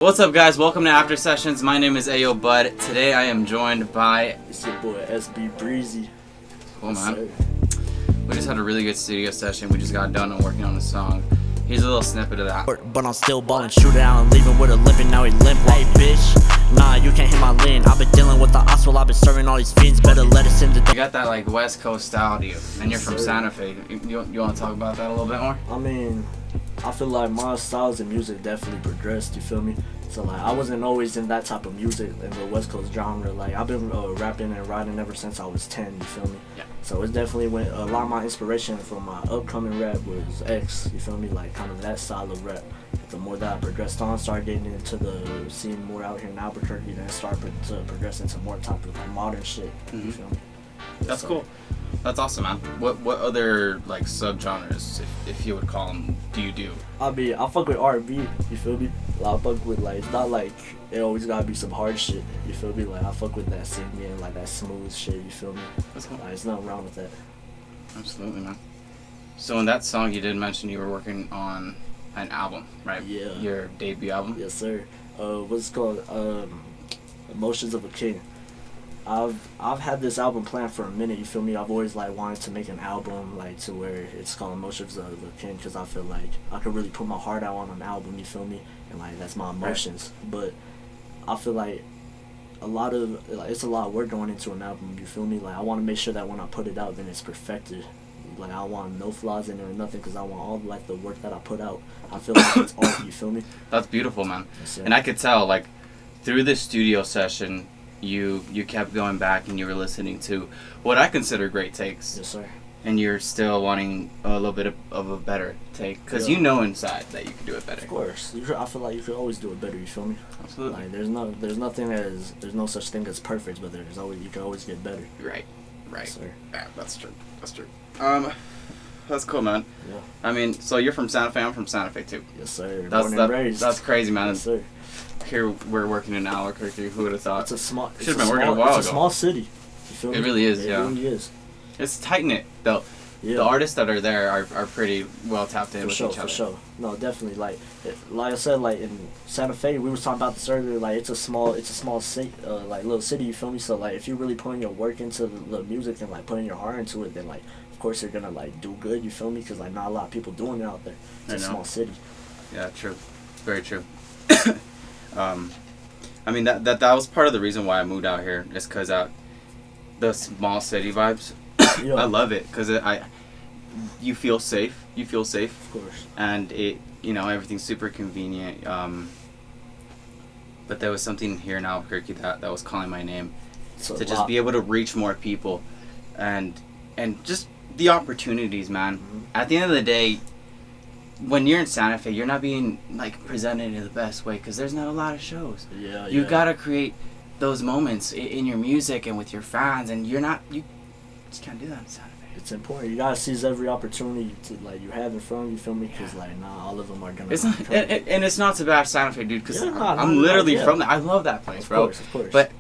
What's up, guys? Welcome to After Sessions. My name is Ayo Bud. Today I am joined by... It's your boy SB Breezy. Cool, man. We just had a really good studio session. We just got done working on a song. Here's a little snippet of that. But I'm still ballin', shoot it out and leave him with a limp, and now he limp like bitch. Nah, you can't hit my lane. I've been dealing with the hospital, I've been serving all these fiends. Better let us in the... You got that like West Coast style to you, and you're from Santa Fe. You want to talk about that a little bit more? I mean, I feel like my styles of music definitely progressed, you feel me? So like, I wasn't always in that type of music in the West Coast genre. Like, I've been rapping and writing ever since I was 10, you feel me? Yeah. So it's definitely when a lot of my inspiration from my upcoming rap was X, you feel me? Like, kind of that style of rap. The more that I progressed on, started getting into the scene more out here in Albuquerque, then started to progress into more type of like modern shit, you feel me? That's cool. That's awesome, man. What other like subgenres, if you would call them, do you do? I fuck with R&B, you feel me? Like, I fuck with like, it's not like it always gotta be some hard shit, you feel me? Like, I fuck with that singing, like that smooth shit, you feel me? That's cool. Like, there's nothing wrong with that. Absolutely, man. So in that song, you did mention you were working on an album, right? Yeah. Your debut album? Yes, sir. What's it called? Emotions of a King. I've had this album planned for a minute, you feel me? I've always like wanted to make an album like to where it's called Emotions of a King, because I feel like I could really put my heart out on an album, you feel me? And like that's my emotions. Right. But I feel like it's a lot of work going into an album, you feel me? Like, I want to make sure that when I put it out, then it's perfected. Like, I want no flaws in it or nothing, because I want all like the work that I put out, I feel like it's art, you feel me? That's beautiful, man. Yes, and I could tell, like, through this studio session, you kept going back and you were listening to what I consider great takes. Yes, sir. And you're still wanting a little bit of a better take, because you know inside that you can do it better. Of course. I feel like you could always do it better, you feel me? Absolutely. Like, there's no such thing as perfect, but you can always get better. Right. Yes, sir. Yeah, that's true. That's cool, man. Yeah. I mean, so you're from Santa Fe. I'm from Santa Fe too. Yes, sir. Born and raised. That's crazy, man. Yes, sir. Here we're working in Albuquerque. Who would have thought? It's a small. Should have been working a while ago. It's a small city. You feel me? It really is. It really is. It's tight knit though. Yeah. The artists that are there are pretty well tapped in with each other. For sure. No, definitely. Like I said, like in Santa Fe, we were talking about this earlier. Like, it's a small city, like little city. You feel me? So like, if you're really putting your work into the music and like putting your heart into it, then like, of course you're gonna like do good. You feel me? Because like, not a lot of people doing it out there. It's a small city. Yeah, true. Very true. I mean, that was part of the reason why I moved out here, is because the small city vibes. Yeah. I love it because you feel safe. You feel safe. Of course. And everything's super convenient. But there was something here in Albuquerque that was calling my name, to just be able to reach more people, and just the opportunities, man. Mm-hmm. At the end of the day, when you're in Santa Fe, you're not being like presented in the best way because there's not a lot of shows. Yeah. You gotta create those moments in your music and with your fans, and you just can't do that in Santa Fe. It's important. You gotta seize every opportunity to like you have in front of you. Feel me? Because like, all of them are gonna. It's not, and it's not to bash Santa Fe, dude. Because Yeah, I'm literally from there. I love that place, bro. Of course. But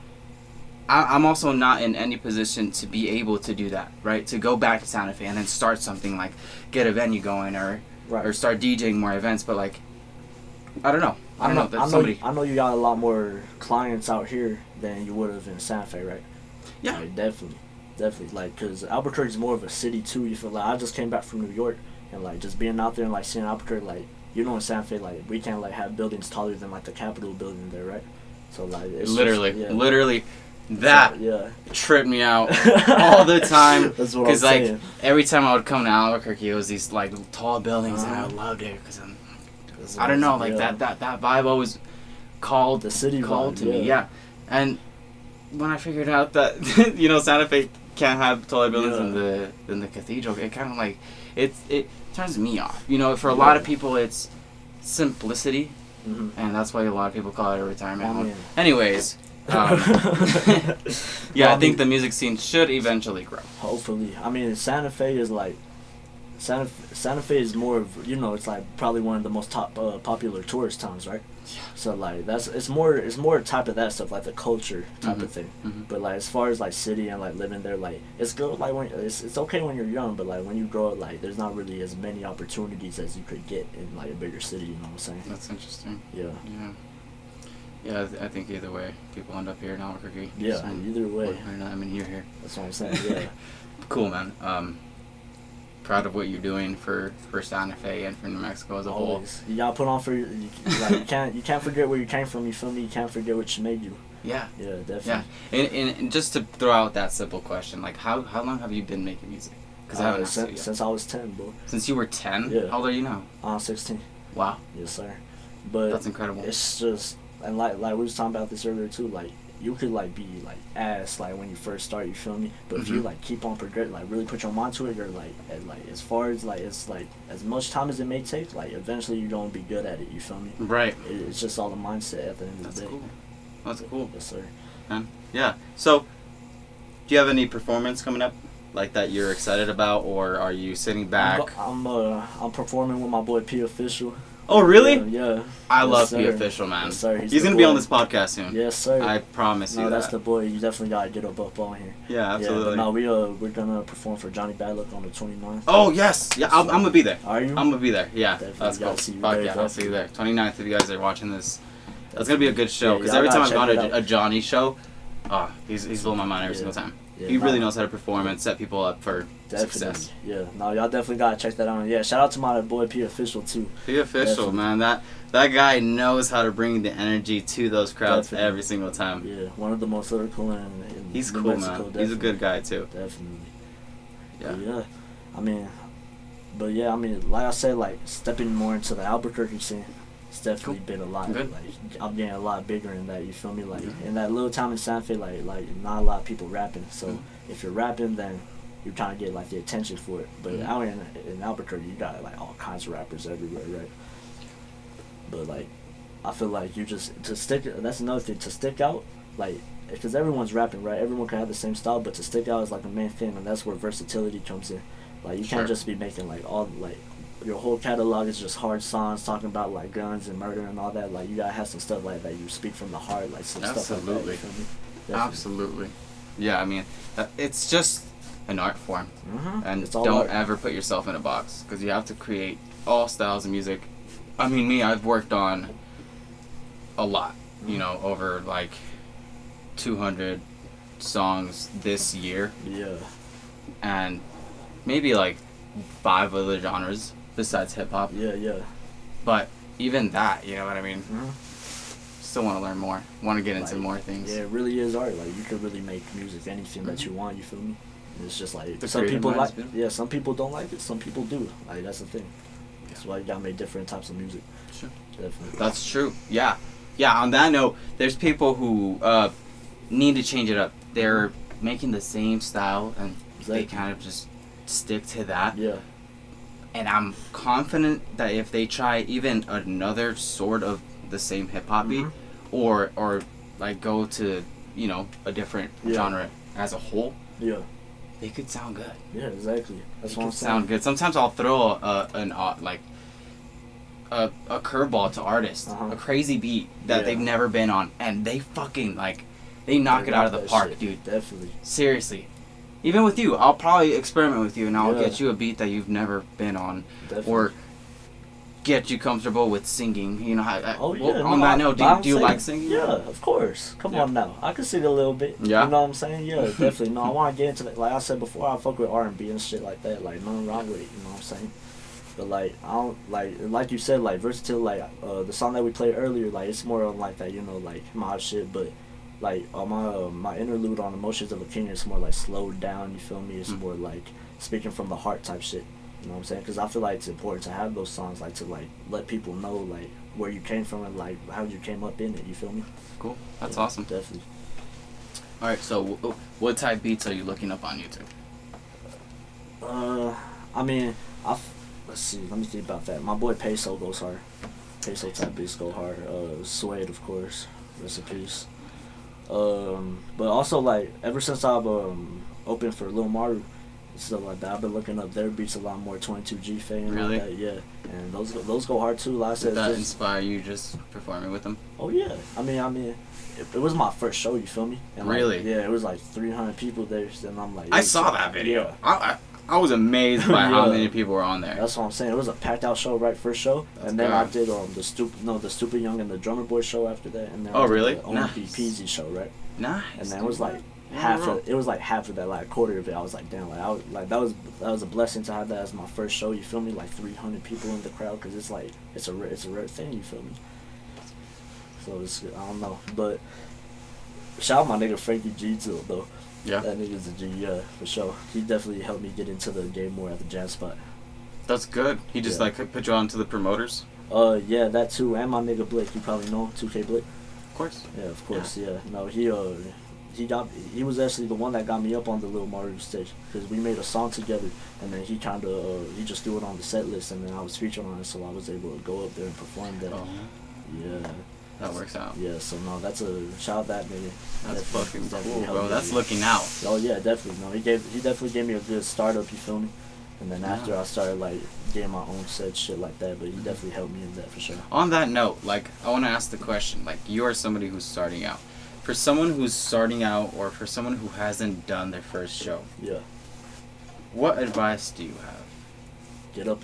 I'm also not in any position to be able to do that, right? To go back to Santa Fe and then start something like get a venue going or start DJing more events. But like, I don't know. I know you got a lot more clients out here than you would have in Santa Fe, right? Yeah. Like, definitely. Like, because Albuquerque's more of a city too. You feel like I just came back from New York, and like just being out there and like seeing Albuquerque, like, in Santa Fe, like we can't like have buildings taller than like the Capitol building there, right? So like, it's literally that tripped me out all the time. That's what I'm saying. Like, every time I would come to Albuquerque, it was these like tall buildings, and I loved it because I don't know, like that vibe always called the city called vibe, to me, and when I figured out that Santa Fe can't have taller buildings than the cathedral, it kind of like it turns me off. For a lot of people, it's simplicity, and that's why a lot of people call it a retirement home. Anyways, I think the music scene should eventually grow. Hopefully, I mean, Santa Fe is like. Santa Fe is more of, it's like probably one of the most popular tourist towns, right? Yeah. So like it's more type of that stuff, like the culture type of thing. Mm-hmm. But like as far as like city and like living there, like it's good. Like it's okay when you're young, but like when you grow up, like there's not really as many opportunities as you could get in like a bigger city. You know what I'm saying? That's interesting. Yeah. Yeah. Yeah, I think either way, people end up here in Albuquerque. Yeah, So, either way. I mean, you're here. That's what I'm saying. Yeah. Cool, man. Proud of what you're doing for Santa Fe and for New Mexico as a Always. You gotta put on for you can't forget where you came from. You feel me? You can't forget what made you. Yeah. Yeah, definitely. Yeah, and just to throw out that simple question, like how long have you been making music? Because I haven't asked you yet. Since I was 10, bro. Since you were 10? Yeah. How old are you now? 16. Wow. Yes, sir. But that's incredible. It's just, and like we was talking about this earlier too. Like you could like be like ass like when you first start. You feel me? But if you like keep on progressing, like really put your mind to it, you're like as far as like it's like as much time as it may take, like eventually you're gonna be good at it. You feel me? Right. It's just all the mindset at the end of the day. Cool. That's cool. Yes, sir. Yeah. So, do you have any performance coming up, like that you're excited about, or are you sitting back? I'm performing with my boy P Official. Oh, really? Yeah. I love P Official, man. Yes, sir. He's gonna be on this podcast soon. Yes, sir. I promise you. No, that's the boy. You definitely gotta get up on here. Yeah, absolutely. Yeah, but we're gonna perform for Johnny Badluck on the 29th. Oh yes, yeah. I'm gonna be there. Are you? I'm gonna be there. Yeah, definitely. that's cool. See you Fuck there, yeah, I'll see you there. 29th. If you guys are watching this, that's gonna be a good show. Because Yeah, every time I've gotta gone check to a Johnny show, he's blowing my mind every single time. Yeah, he really knows how to perform and set people up for success. Yeah, no, y'all definitely gotta check that out. Yeah, shout out to my boy P Official too. P Official, man, that guy knows how to bring the energy to those crowds every single time. Yeah, one of the most lyrical in he's New cool, Mexico, man. definitely. He's a good guy too. Definitely. Yeah. I mean, like I said, like stepping more into the Albuquerque scene. It's definitely been a lot. Good. Like I'm getting a lot bigger in that. You feel me? Like in that little town in Santa Fe, like not a lot of people rapping. So if you're rapping, then you're trying to get like the attention for it. But out in Albuquerque, you got like all kinds of rappers everywhere, right? But like, I feel like you just That's another thing, to stick out, like, because everyone's rapping, right? Everyone can have the same style, but to stick out is like a main thing, and that's where versatility comes in. Like you can't just be making like your whole catalog is just hard songs talking about like guns and murder and all that. Like you gotta have some stuff like that. You speak from the heart, like some stuff like that. You feel me? Absolutely. Yeah, I mean, it's just an art form, and don't ever put yourself in a box, because you have to create all styles of music. I mean, I've worked on a lot, you know, over like 200 songs this year. Yeah. And maybe like 5 other genres besides hip hop. Yeah. But even that, you know what I mean? Still want to learn more. Want to get into more things. Yeah, it really is art. Like you could really make music anything that you want. You feel me? It's just like some people like. Yeah, some people don't like it. Some people do. Like that's the thing. That's why you gotta make different types of music. Sure. Definitely. That's true. Yeah. On that note, there's people who need to change it up. They're making the same style, and they kind of just stick to that. Yeah. And I'm confident that if they try even another sort of the same hip hop beat, or like go to, you know, a different genre as a whole, they could sound good. Yeah, exactly. That's what I'm saying. Sound good. Sometimes I'll throw a curveball to artists, a crazy beat that they've never been on, and they fucking they knock it out of the park, dude. Definitely. Seriously. Even with you, I'll probably experiment with you, and I'll get you a beat that you've never been on, or get you comfortable with singing. You know how? On that note, do you like singing? Yeah, of course. Come on now, I can sing a little bit. Yeah. You know what I'm saying? Yeah, definitely. No, I want to get into that. Like I said before, I fuck with R&B and shit like that. Like nothing wrong with it. You know what I'm saying? But like I don't like you said, like versatile. Like the song that we played earlier, like it's more on like that, you know, like mod shit. But like my interlude on Emotions of a King is more like slowed down. You feel me? It's more like speaking from the heart type shit. You know what I'm saying? Because I feel like it's important to have those songs, like to like let people know like where you came from and like how you came up in it. You feel me? Cool. That's awesome. Definitely. All right. So what type beats are you looking up on YouTube? I mean, let's see. Let me think about that. My boy Peso goes hard. Peso type beats go hard. Suede, of course. Rest in peace. But also like ever since I've opened for Lil Maru, stuff like that, I've been looking up their beats a lot more. 22G Faye and really? Like that, yeah. And those go hard too. Like I said, did that inspire you just performing with them? Oh yeah. I mean, it was my first show. You feel me? And really? Like, yeah, it was like 300 people there, and I'm like, I saw that video. Yeah. I was amazed by how Yeah. many people were on there. That's what I'm saying. It was a packed out show, right? First show, and then I did the Stupid Young and the Drummer Boy show after that, and then I did really? the Nice. OMB show, right? Nice. And then it was like Yeah, half of that, like quarter of it. I was like, damn, like that was a blessing to have that as my first show. You feel me? Like 300 people in the crowd, because it's like it's a rare thing. You feel me? So it's, I don't know, but shout out my nigga Frankie G too, though. Yeah. That nigga's a G, yeah, for sure. He definitely helped me get into the game more at the jam spot. That's good. He just Yeah. like put you on to the promoters. Yeah, that too, and my nigga Blake. You probably know him, 2K Blake. Of course. Yeah, of course. Yeah. No, he was actually the one that got me up on the Lil Mario stage, because we made a song together, and then he just threw it on the set list, and then I was featured on it, so I was able to go up there and perform that. Oh, Yeah. that works out. Yeah, so no, that's a shout out that nigga. That's fucking definitely cool, helped bro. me. That's looking out. Oh yeah, definitely. No, he definitely gave me a good startup. You feel me? And then after I started like getting my own set, shit like that. But he definitely helped me in that for sure. On that note, like, I want to ask the question, like, you are somebody who's starting out. For someone who's starting out, or for someone who hasn't done their first show, Yeah. what advice do you have? Get up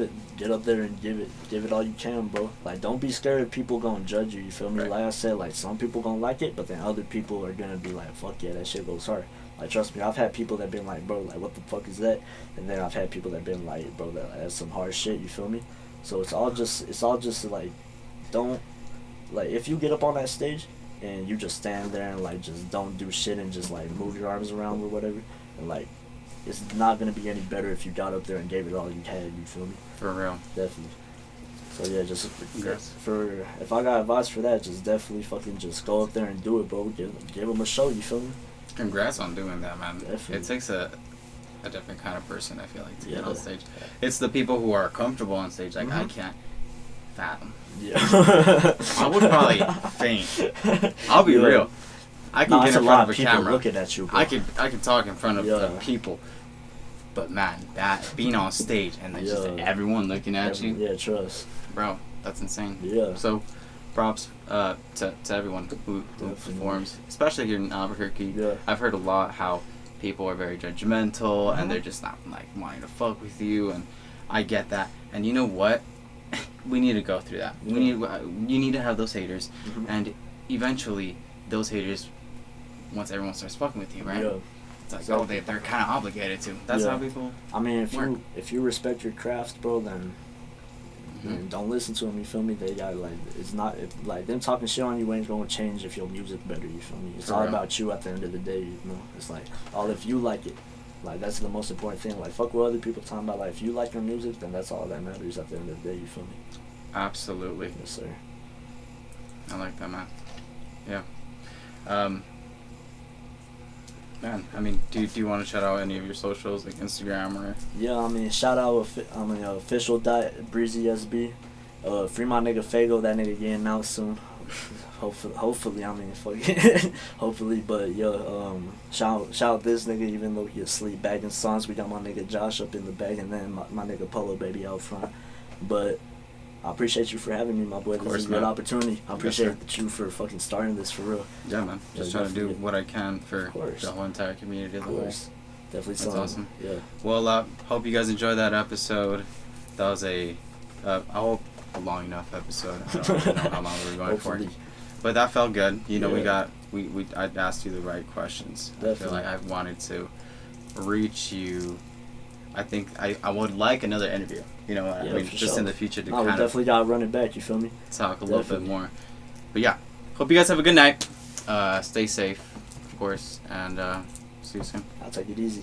there and give it all you can, bro. Like, don't be scared if people gonna judge you. You feel me? Right. Like I said, like some people gonna like it, but then other people are gonna be like, fuck yeah, that shit goes hard. Like, trust me, I've had people that been like, bro, like, what the fuck is that? And then I've had people that been like, bro, that's some hard shit. You feel me? So it's all just like, don't, like, if you get up on that stage and you just stand there and like just don't do shit and just like move your arms around or whatever, and like, it's not gonna be any better if you got up there and gave it all you had. You feel me? For real. Definitely. So yeah, just Congrats. if I got advice for that, just definitely fucking just go up there and do it, bro. Give them a show. You feel me? Congrats on doing that, man. Definitely. It takes a different kind of person, I feel like, to get Yeah. on stage. It's the people who are comfortable on stage, like, I Mhm. can't fathom. Yeah. I would probably faint. I'll be Yeah. real. I can No, get it's in a front lot of of a people camera. looking at you, bro. I could talk in front of Yeah. people, but man, that being on stage and then just Yeah. everyone looking at you, Yeah, trust. bro, that's insane. Yeah. So, props to everyone who Definitely. performs, especially here in Albuquerque. Yeah. I've heard a lot how people are very judgmental Mhm. and they're just not like wanting to fuck with you, and I get that. And you know what? We need to go through that. You need to have those haters, Mhm. and eventually those haters, once everyone starts fucking with you, right? Yeah. It's like, Exactly. they're kind of obligated to. That's Yeah. how people. I mean, Work. if you respect your craft, bro, then Mhm. don't listen to them. You feel me? They got like it's not like them talking shit on you ain't gonna change if your music better. You feel me? It's For all real. about you at the end of the day. You know, it's like all if you like it. Like that's the most important thing. Like fuck what other people talking about. Like if you like your music, then that's all that matters at the end of the day. You feel me? Absolutely. Yes, sir. I like that, man. Yeah. Man, I mean, do you want to shout out any of your socials, like Instagram or? Yeah, I mean, shout out, official Breezy SB. Free my nigga Fago, that nigga getting out soon. hopefully, I mean, fucking, hopefully, but shout out this nigga, even though he asleep, bagging songs. We got my nigga Josh up in the bag, and then my nigga Polo Baby out front. But I appreciate you for having me, my boy. This is a good opportunity. I appreciate you for fucking starting this for real. Yeah, man. Just Yeah, trying to do definitely. what I can for course. the whole entire community as a Of whole. course. Definitely That's something. awesome. Yeah. Well, hope you guys enjoyed that episode. That was I hope a long enough episode. I don't really know how long we were going for. Hopefully. But that felt good. You know, Yeah. I asked you the right questions. I Definitely. feel like I wanted to reach you. I think I would like another interview. You know, I Yeah, mean, for just sure. in the future to No, we kind of definitely got to run it back, you feel me? talk a little bit Definitely. more. But yeah, hope you guys have a good night. Stay safe, of course, and see you soon. I'll take it easy.